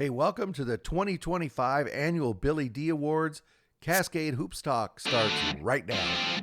Hey, welcome to the 2025 Annual Billy D Awards. Cascade Hoops Talk starts right now.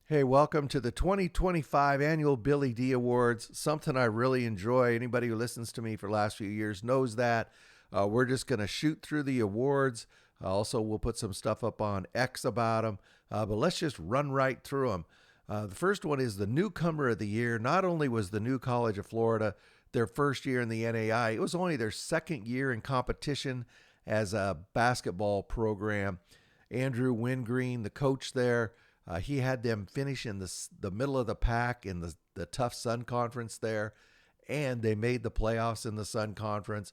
Hey, welcome to the 2025 Annual Billy D Awards. Something I really enjoy. Anybody who listens to me for the last few years knows that. We're just going to shoot through the awards. Also, we'll put some stuff up on X about them. But let's just run right through them. The first one is the Newcomer of the Year. Not only was the New College of Florida their first year in the NAIA, it was only their second year in competition as a basketball program. Andrew Wingreen, the coach there, he had them finish in the middle of the pack in the tough Sun Conference there, and they made the playoffs in the Sun Conference.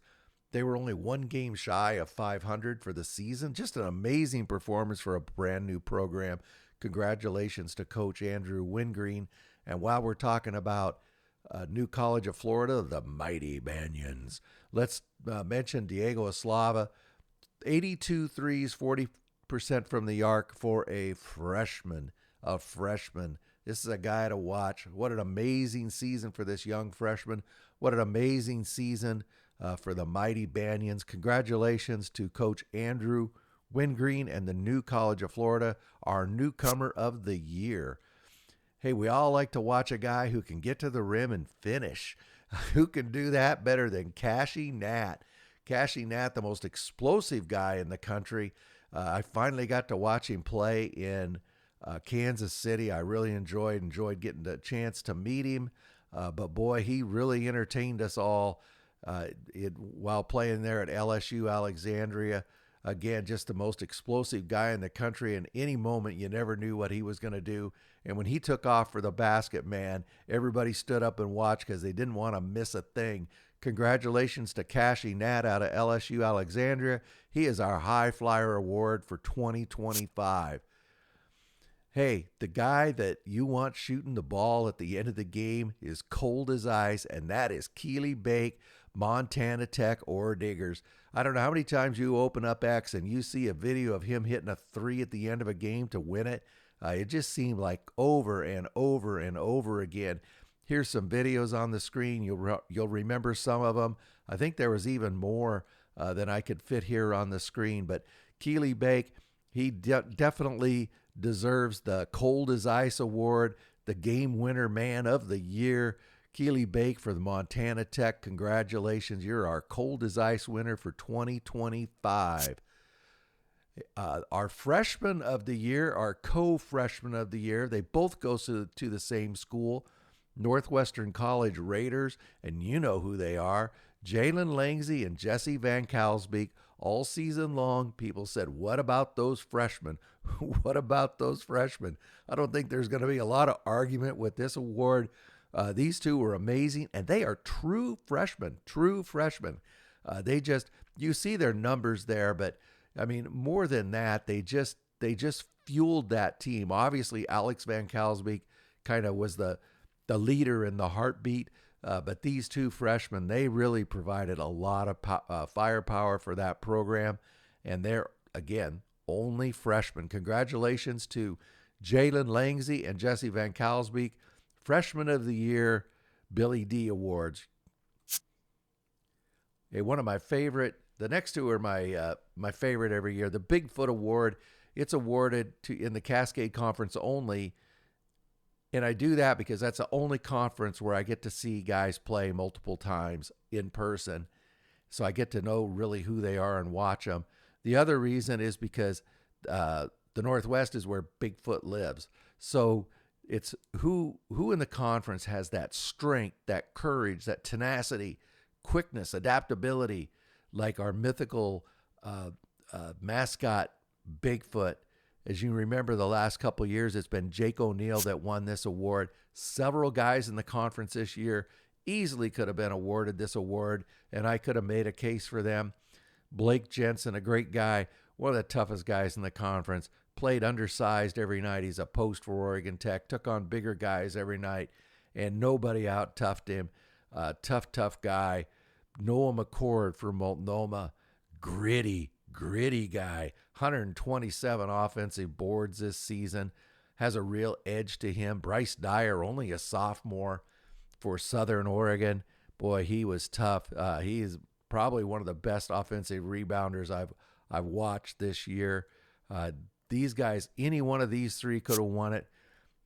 They were only one game shy of 500 for the season. Just an amazing performance for a brand new program. Congratulations to Coach Andrew Wingreen. And while we're talking about New College of Florida, the mighty Banyans, let's mention Diego Eslava. 82 threes, 40% from the arc for a freshman. This is a guy to watch. What an amazing season for this young freshman. What an amazing season for the mighty Banyans. Congratulations to Coach Andrew Wingreen and the New College of Florida, our newcomer of the year. Hey, we all like to watch a guy who can get to the rim and finish. Who can do that better than Cashy Nat? Cashy Nat, the most explosive guy in the country. I finally got to watch him play in Kansas City. I really enjoyed getting the chance to meet him. But boy, he really entertained us all while playing there at LSU Alexandria. Again, just the most explosive guy in the country. And any moment, you never knew what he was going to do. And when he took off for the basket, man, everybody stood up and watched because they didn't want to miss a thing. Congratulations to Cashy Nat out of LSU Alexandria. He is our High Flyer Award for 2025. Hey, the guy that you want shooting the ball at the end of the game is cold as ice, and that is Keely Bake, Montana Tech or Diggers. I don't know how many times you open up X and you see a video of him hitting a three at the end of a game to win it. It just seemed like over and over and over again. Here's some videos on the screen. You'll remember some of them. I think there was even more than I could fit here on the screen. But Keely Bake, he definitely deserves the Cold as Ice Award, the Game Winner Man of the Year. Keely Bake for the Montana Tech. Congratulations. You're our Cold as Ice winner for 2025. Our Freshman of the Year, our Co-Freshman of the Year, they both go to the same school. Northwestern College Raiders, and you know who they are, Jalen Langsey and Jesse Van Kalsbeek. All season long, people said, what about those freshmen? What about those freshmen? I don't think there's going to be a lot of argument with this award. These two were amazing, and they are true freshmen. You see their numbers there, but I mean, more than that, they just fueled that team. Obviously, Alex Van Kalsbeek kind of was the leader and the heartbeat. But these two freshmen, they really provided a lot of firepower for that program. And they're, again, only freshmen. Congratulations to Jalen Langsey and Jesse Van Kalsbeek. Freshman of the Year, Billy D Awards. Hey, one of my favorite, the next two are my favorite every year. The Bigfoot Award, it's awarded in the Cascade Conference only. And I do that because that's the only conference where I get to see guys play multiple times in person. So I get to know really who they are and watch them. The other reason is because the Northwest is where Bigfoot lives. So it's who in the conference has that strength, that courage, that tenacity, quickness, adaptability, like our mythical mascot Bigfoot. As you remember, the last couple of years, it's been Jake O'Neal that won this award. Several guys in the conference this year easily could have been awarded this award, and I could have made a case for them. Blake Jensen, a great guy. one of the toughest guys in the conference. Played undersized every night. He's a post for Oregon Tech. Took on bigger guys every night, and nobody out-toughed him. Tough guy. Noah McCord for Multnomah. Gritty guy. 127 offensive boards this season. Has a real edge to him. Bryce Dyer, only a sophomore for Southern Oregon. Boy, he was tough. He is probably one of the best offensive rebounders I've watched this year. These guys, any one of these three could have won it.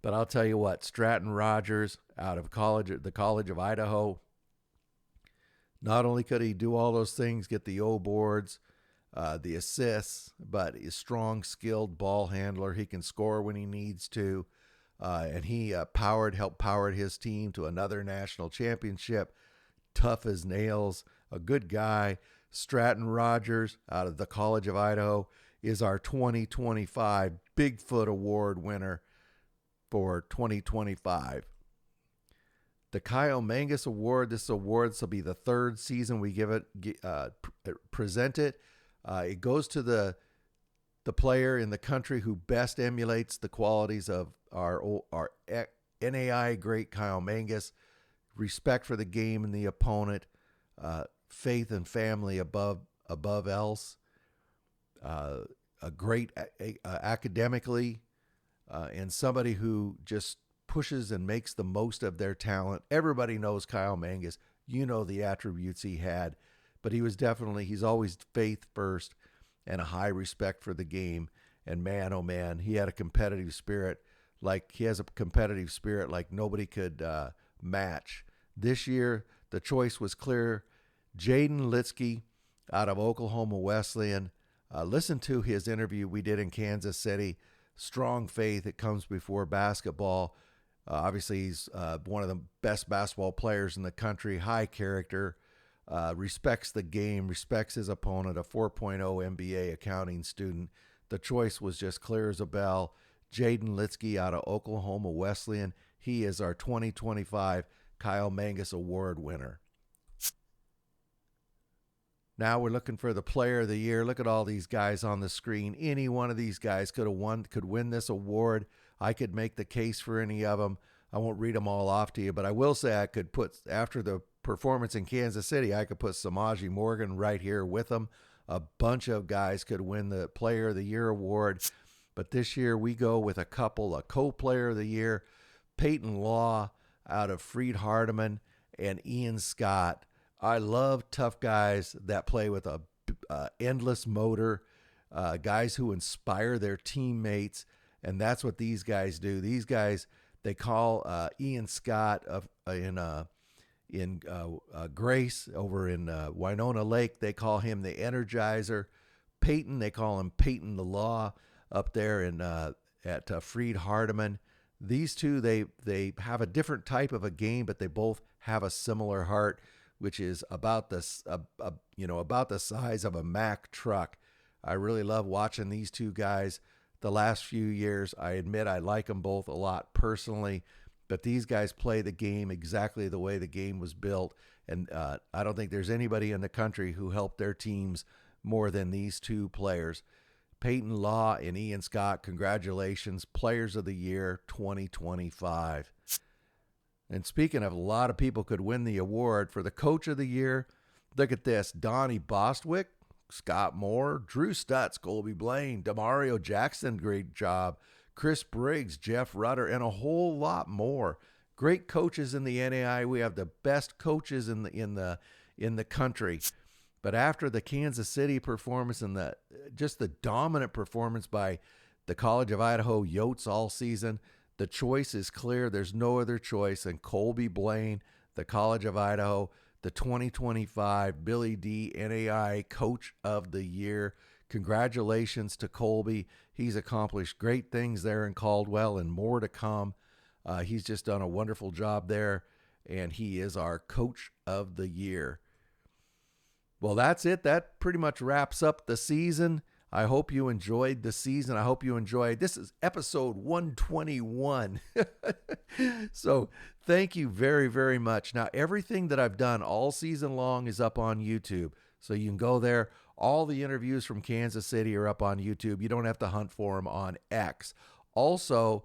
But I'll tell you what, Stratton Rogers out of the College of Idaho, not only could he do all those things, get the O boards, the assists, but he's a strong, skilled ball handler. He can score when he needs to. And he helped power his team to another national championship. Tough as nails, a good guy. Stratton Rogers out of the College of Idaho is our 2025 Bigfoot Award winner for 2025. The Kyle Mangus Award, this will be the third season we present it. It goes to the player in the country who best emulates the qualities of our NAIA great Kyle Mangus. Respect for the game and the opponent, faith and family above else. A great academically, and somebody who just pushes and makes the most of their talent. Everybody knows Kyle Mangus. You know the attributes he had, but he's always faith first and a high respect for the game. And man, oh man, he has a competitive spirit like nobody could match. This year, the choice was clear. Jaden Litsky out of Oklahoma Wesleyan. Listen to his interview we did in Kansas City. Strong faith, it comes before basketball. Obviously, he's one of the best basketball players in the country. High character, respects the game, respects his opponent, a 4.0 MBA accounting student. The choice was just clear as a bell. Jaden Litsky out of Oklahoma Wesleyan. He is our 2025 Kyle Mangus Award winner. Now we're looking for the player of the year. Look at all these guys on the screen. Any one of these guys could win this award. I could make the case for any of them. I won't read them all off to you, but I will say I could put, after the performance in Kansas City, I could put Samaji Morgan right here with them. A bunch of guys could win the Player of the Year award. But this year we go with a co-player of the year, Peyton Law out of Freed Hardeman and Ian Scott. I love tough guys that play with a endless motor, guys who inspire their teammates, and that's what these guys do. These guys, they call Ian Scott in Grace over in Winona Lake, they call him the Energizer. Peyton, they call him Peyton the Law up there at Freed Hardeman. These two, they have a different type of a game, but they both have a similar heart, which is about the size of a Mack truck. I really love watching these two guys the last few years. I admit I like them both a lot personally, but these guys play the game exactly the way the game was built, and I don't think there's anybody in the country who helped their teams more than these two players. Peyton Law and Ian Scott, congratulations, Players of the Year 2025. And speaking of, a lot of people could win the award for the Coach of the Year. Look at this. Donnie Bostwick, Scott Moore, Drew Stutz, Colby Blaine, Demario Jackson, great job, Chris Briggs, Jeff Rutter, and a whole lot more. Great coaches in the NAIA. We have the best coaches in the country. But after the Kansas City performance and just the dominant performance by the College of Idaho Yotes all season, the choice is clear. There's no other choice than Colby Blaine, the College of Idaho, the 2025 Billy D. NAIA Coach of the Year. Congratulations to Colby. He's accomplished great things there in Caldwell and more to come. He's just done a wonderful job there, and he is our Coach of the Year. Well, that's it. That pretty much wraps up the season. I hope you enjoyed the season. I hope you enjoyed. This is episode 121. So thank you very, very much. Now, everything that I've done all season long is up on YouTube. So you can go there. All the interviews from Kansas City are up on YouTube. You don't have to hunt for them on X. Also,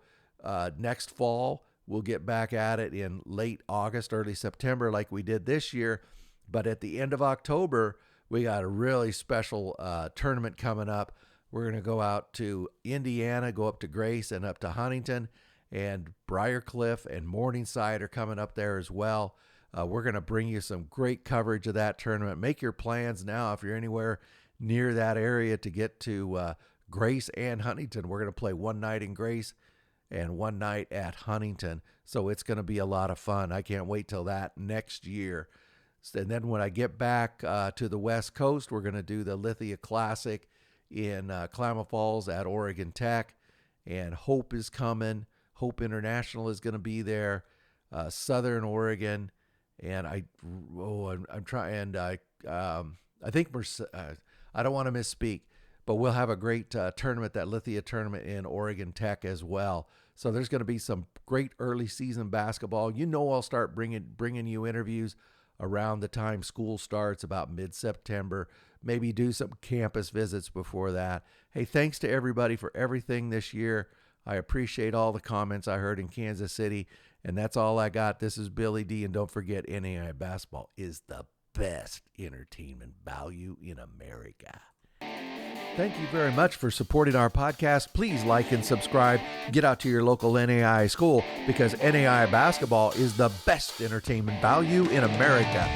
next fall, we'll get back at it in late August, early September like we did this year. But at the end of October, we got a really special tournament coming up. We're going to go out to Indiana, go up to Grace and up to Huntington, and Briarcliff and Morningside are coming up there as well. We're going to bring you some great coverage of that tournament. Make your plans now if you're anywhere near that area to get to Grace and Huntington. We're going to play one night in Grace and one night at Huntington. So it's going to be a lot of fun. I can't wait till that next year. And then when I get back to the West Coast, we're going to do the Lithia Classic in Klamath Falls at Oregon Tech. And Hope is coming. Hope International is going to be there. Southern Oregon. And I'm trying. I think I don't want to misspeak, but we'll have a great tournament, that Lithia tournament in Oregon Tech as well. So there's going to be some great early season basketball. I'll start bringing you interviews around the time school starts, about mid-September. Maybe do some campus visits before that. Hey, thanks to everybody for everything this year. I appreciate all the comments I heard in Kansas City. And that's all I got. This is Billy D. And don't forget, NAIA basketball is the best entertainment value in America. Thank you very much for supporting our podcast. Please like and subscribe. Get out to your local NAIA school, because NAIA basketball is the best entertainment value in America.